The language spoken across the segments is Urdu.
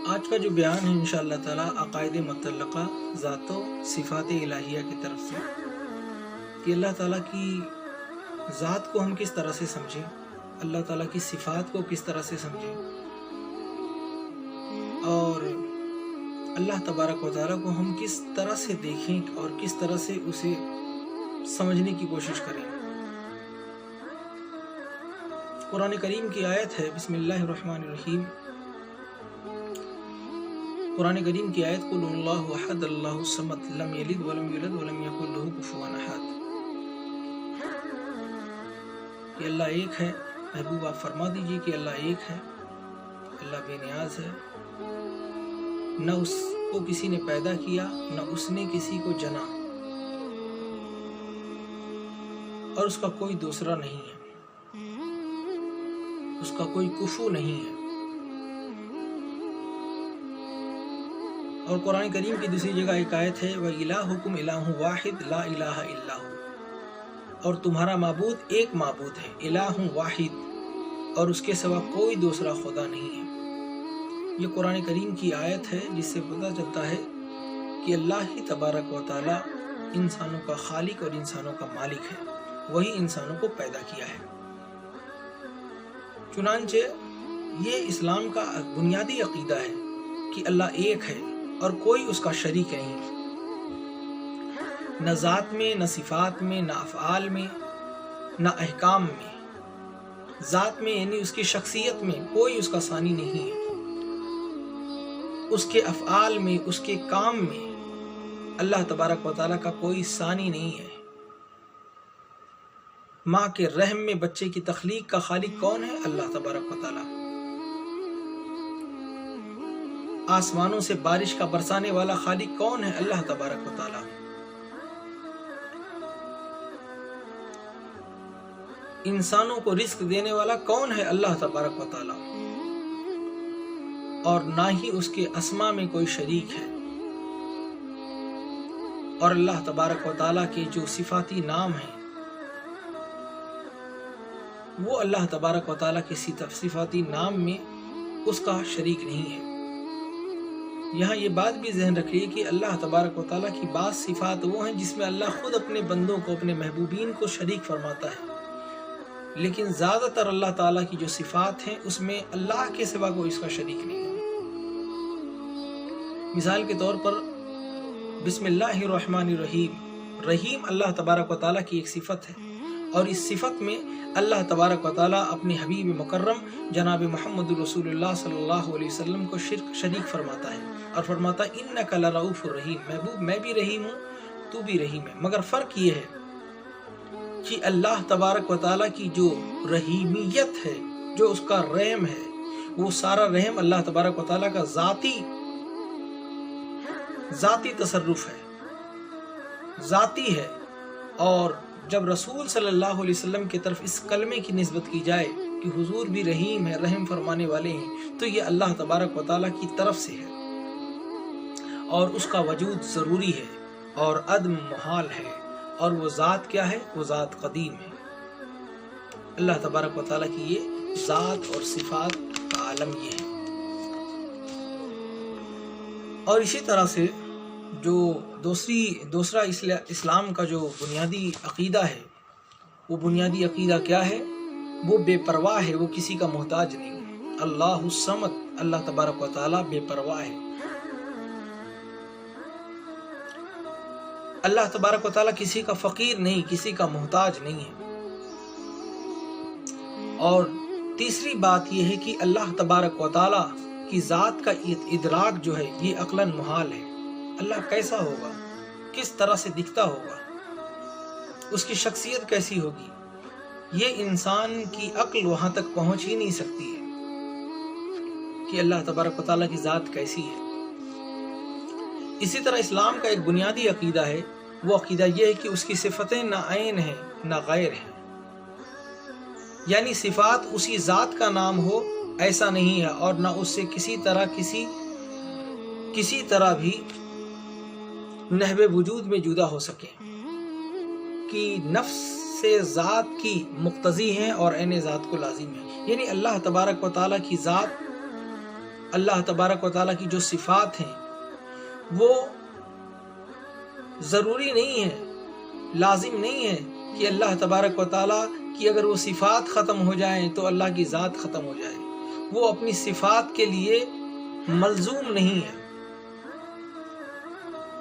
آج کا جو بیان ہے انشاءاللہ تعالی عقائد متعلقہ ذات و صفات الہیہ کی طرف سے، کہ اللہ تعالیٰ کی ذات کو ہم کس طرح سے سمجھیں، اللہ تعالیٰ کی صفات کو کس طرح سے سمجھیں، اور اللہ تبارک و تعالیٰ کو ہم کس طرح سے دیکھیں اور کس طرح سے اسے سمجھنے کی کوشش کریں۔ قرآن کریم کی آیت ہے، بسم اللہ الرحمن الرحیم، قرآن کریم کی آیت قل اللہ احد اللہ الصمد لم یلد ولم یولد ولم یکن لہ کفوا احد، کہ اللہ ایک ہے۔ محبوب آپ فرما دیجئے کہ اللہ ایک ہے، اللہ بے نیاز ہے، نہ اس کو کسی نے پیدا کیا نہ اس نے کسی کو جنا، اور اس کا کوئی دوسرا نہیں ہے، اس کا کوئی کفو نہیں ہے۔ اور قرآن کریم کی دوسری جگہ ایک آیت ہے وَإِلَٰهُكُمْ إِلَٰهٌ وَاحِدٌ لَا إِلَٰهَ إِلَّا هُوَ، اور تمہارا معبود ایک معبود ہے، الہ واحد، اور اس کے سوا کوئی دوسرا خدا نہیں ہے۔ یہ قرآن کریم کی آیت ہے جس سے پتہ چلتا ہے کہ اللہ ہی تبارک و تعالی انسانوں کا خالق اور انسانوں کا مالک ہے، وہی انسانوں کو پیدا کیا ہے۔ چنانچہ یہ اسلام کا بنیادی عقیدہ ہے کہ اللہ ایک ہے اور کوئی اس کا شریک نہیں، نہ ذات میں، نہ صفات میں، نہ افعال میں، نہ احکام میں۔ ذات میں یعنی اس کی شخصیت میں کوئی اس کا ثانی نہیں ہے، اس کے افعال میں، اس کے کام میں اللہ تبارک و تعالیٰ کا کوئی ثانی نہیں ہے۔ ماں کے رحم میں بچے کی تخلیق کا خالق کون ہے؟ اللہ تبارک و تعالیٰ۔ آسمانوں سے بارش کا برسانے والا خالق کون ہے؟ اللہ تبارک و تعالیٰ۔ انسانوں کو رزق دینے والا کون ہے؟ اللہ تبارک و تعالیٰ۔ اور نہ ہی اس کے اسماء میں کوئی شریک ہے۔ اور اللہ تبارک و تعالیٰ کے جو صفاتی نام ہیں وہ اللہ تبارک و تعالیٰ کے صفاتی نام میں اس کا شریک نہیں ہے۔ یہاں یہ بات بھی ذہن رکھیے کہ اللہ تبارک و تعالیٰ کی بعض صفات وہ ہیں جس میں اللہ خود اپنے بندوں کو، اپنے محبوبین کو شریک فرماتا ہے، لیکن زیادہ تر اللہ تعالیٰ کی جو صفات ہیں اس میں اللہ کے سوا کوئی اس کا شریک نہیں ہے۔ مثال کے طور پر بسم اللہ الرحمن الرحیم، رحیم اللہ تبارک و تعالیٰ کی ایک صفت ہے، اور اس صفت میں اللہ تبارک و تعالیٰ اپنے حبیب مکرم جناب محمد رسول اللہ صلی اللہ علیہ وسلم کو شریک فرماتا ہے، اور فرماتا ہے انک لرؤوف الرحیم، محبوب میں بھی رحیم ہوں تو بھی رحیم ہے۔ مگر فرق یہ ہے کہ اللہ تبارک و تعالیٰ کی جو رحیمیت ہے، جو اس کا رحم ہے، وہ سارا رحم اللہ تبارک و تعالیٰ کا ذاتی تصرف ہے، ذاتی ہے۔ اور جب رسول صلی اللہ علیہ وسلم کی طرف اس کلمے کی نسبت کی جائے کہ حضور بھی رحیم ہے، رحم فرمانے والے ہیں، تو یہ اللہ تبارک و تعالیٰ کی طرف سے ہے، اور اس کا وجود ضروری ہے اور عدم محال ہے، اور وہ ذات کیا ہے؟ وہ ذات قدیم ہے۔ اللہ تبارک و تعالیٰ کی یہ ذات اور صفات کا عالم یہ ہے۔ اور اسی طرح سے جو دوسرا اسلام کا جو بنیادی عقیدہ ہے، وہ بنیادی عقیدہ کیا ہے؟ وہ بے پرواہ ہے، وہ کسی کا محتاج نہیں۔ اللہ الصمد، اللہ تبارک و تعالیٰ بے پرواہ ہے۔ اللہ تبارک و تعالیٰ کسی کا فقیر نہیں، کسی کا محتاج نہیں ہے۔ اور تیسری بات یہ ہے کہ اللہ تبارک و تعالیٰ کی ذات کا ادراک جو ہے یہ عقلاً محال ہے۔ اللہ کیسا ہوگا؟ کس طرح سے دکھتا ہوگا؟ اس کی شخصیت کیسی ہوگی؟ یہ انسان کی عقل وہاں تک پہنچ ہی نہیں سکتی ہے کہ اللہ تبارک و تعالیٰ کی ذات کیسی ہے۔ اسی طرح اسلام کا ایک بنیادی عقیدہ ہے، وہ عقیدہ یہ ہے کہ اس کی صفتیں نہ عین ہیں نہ غیر ہیں، یعنی صفات اسی ذات کا نام ہو ایسا نہیں ہے، اور نہ اس سے کسی طرح بھی نحو وجود میں جدا ہو سکے، کہ نفس سے ذات کی مقتضی ہیں اور عین ذات کو لازم ہے۔ یعنی اللہ تبارک و تعالیٰ کی ذات اللہ تبارک و تعالیٰ کی جو صفات ہیں وہ ضروری نہیں ہے، لازم نہیں ہے کہ اللہ تبارک و تعالیٰ کی اگر وہ صفات ختم ہو جائیں تو اللہ کی ذات ختم ہو جائے. وہ اپنی صفات کے لیے ملزوم نہیں ہے.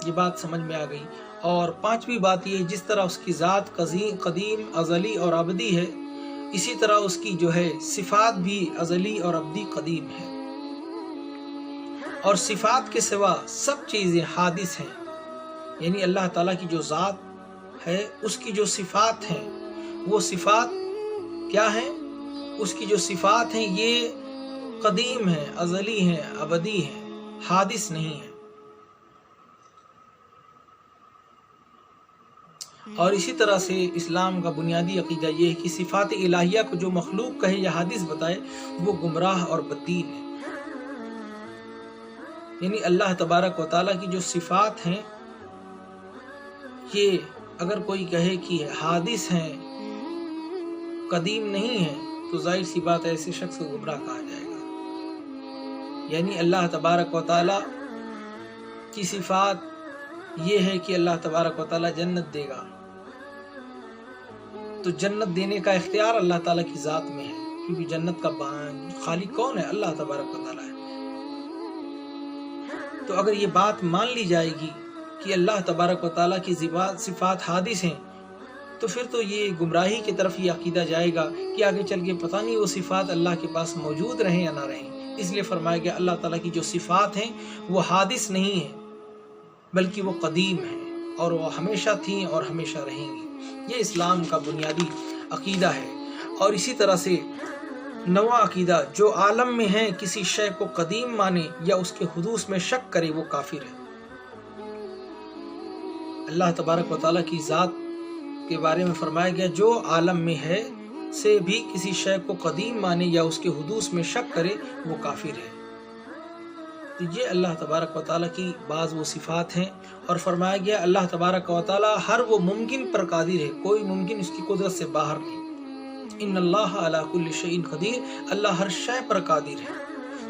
یہ بات سمجھ میں آ گئی. اور پانچویں بات یہ، جس طرح اس کی ذات قدیم، ازلی اور ابدی ہے، اسی طرح اس کی جو ہے صفات بھی ازلی اور ابدی قدیم ہے. اور صفات کے سوا سب چیزیں حادث ہیں. یعنی اللہ تعالیٰ کی جو ذات ہے، اس کی جو صفات ہیں، وہ صفات کیا ہیں؟ اس کی جو صفات ہیں یہ قدیم ہیں، ازلی ہیں، ابدی ہیں، حادث نہیں ہیں. اور اسی طرح سے اسلام کا بنیادی عقیدہ یہ ہے کہ صفات الہیہ کو جو مخلوق کہے یا حادث بتائے وہ گمراہ اور بددین ہے. یعنی اللہ تبارک و تعالیٰ کی جو صفات ہیں یہ اگر کوئی کہے کہ حادث ہیں، قدیم نہیں ہیں، تو ظاہر سی بات ہے ایسے شخص کو گمراہ کہا جائے گا. یعنی اللہ تبارک و تعالیٰ کی صفات یہ ہے کہ اللہ تبارک و تعالیٰ جنت دے گا، تو جنت دینے کا اختیار اللہ تعالیٰ کی ذات میں ہے، کیونکہ جنت کا خالق کون ہے؟ اللہ تبارک و تعالیٰ ہے. تو اگر یہ بات مان لی جائے گی کہ اللہ تبارک و تعالیٰ کی صفات حادث ہیں، تو پھر تو یہ گمراہی کی طرف یہ عقیدہ جائے گا کہ آگے چل کے پتہ نہیں وہ صفات اللہ کے پاس موجود رہیں یا نہ رہیں. اس لیے فرمایا گیا اللہ تعالیٰ کی جو صفات ہیں وہ حادث نہیں ہیں بلکہ وہ قدیم ہیں اور وہ ہمیشہ تھیں اور ہمیشہ رہیں گی. یہ اسلام کا بنیادی عقیدہ ہے. اور اسی طرح سے نواں عقیدہ، جو عالم میں ہیں کسی شے کو قدیم مانے یا اس کے حدوث میں شک کرے وہ کافر ہے. اللہ تبارک و تعالیٰ کی ذات کے بارے میں فرمایا گیا جو عالم میں ہے سے بھی کسی شے کو قدیم مانے یا اس کے حدوث میں شک کرے وہ کافر ہے. تو یہ اللہ تبارک و تعالیٰ کی بعض وہ صفات ہیں. اور فرمایا گیا اللہ تبارک و تعالیٰ ہر وہ ممکن پر قادر ہے، کوئی ممکن اس کی قدرت سے باہر نہیں. ان اللہ علی کل شیء قدیر، اللہ ہر شے پر قادر ہے.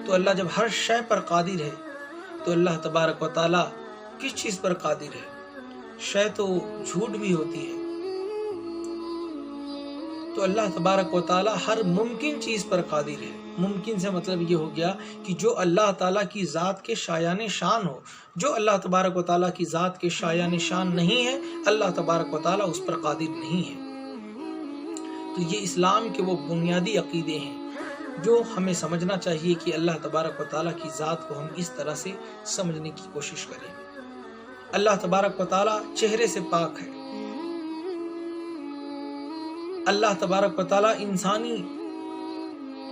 تو اللہ جب ہر شے پر قادر ہے تو اللہ تبارک و تعالیٰ کس چیز پر قادر ہے؟ شے تو جھوٹ بھی ہوتی ہے. تو اللہ تبارک و تعالیٰ ہر ممکن چیز پر قادر ہے. ممکن سے مطلب یہ ہو گیا کہ جو اللہ تعالیٰ کی ذات کے شایان شان ہو. جو اللہ تبارک و تعالیٰ کی ذات کے شایان شان نہیں ہے اللہ تبارک و تعالیٰ اس پر قادر نہیں ہے. تو یہ اسلام کے وہ بنیادی عقیدے ہیں جو ہمیں سمجھنا چاہیے کہ اللہ تبارک و تعالیٰ کی ذات کو ہم اس طرح سے سمجھنے کی کوشش کریں. اللہ تبارک و تعالیٰ چہرے سے پاک ہے. اللہ تبارک و تعالیٰ انسانی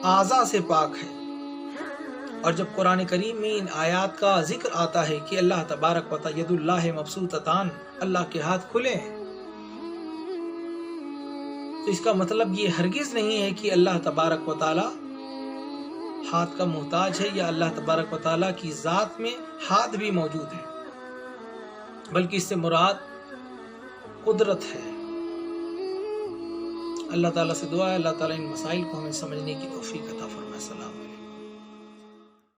اعضاء سے پاک ہے. اور جب قرآن کریم میں ان آیات کا ذکر آتا ہے کہ اللہ تبارک و تعالیٰ ید اللہ مبسوطتان، اللہ کے ہاتھ کھلے ہیں، تو اس کا مطلب یہ ہرگز نہیں ہے کہ اللہ تبارک و تعالیٰ ہاتھ کا محتاج ہے یا اللہ تبارک و تعالیٰ کی ذات میں ہاتھ بھی موجود ہے، بلکہ اس سے مراد قدرت ہے. اللہ تعالیٰ سے دعا ہے اللہ تعالیٰ ان مسائل کو ہمیں سمجھنے کی توفیق عطا فرمائے. السلام علیکم.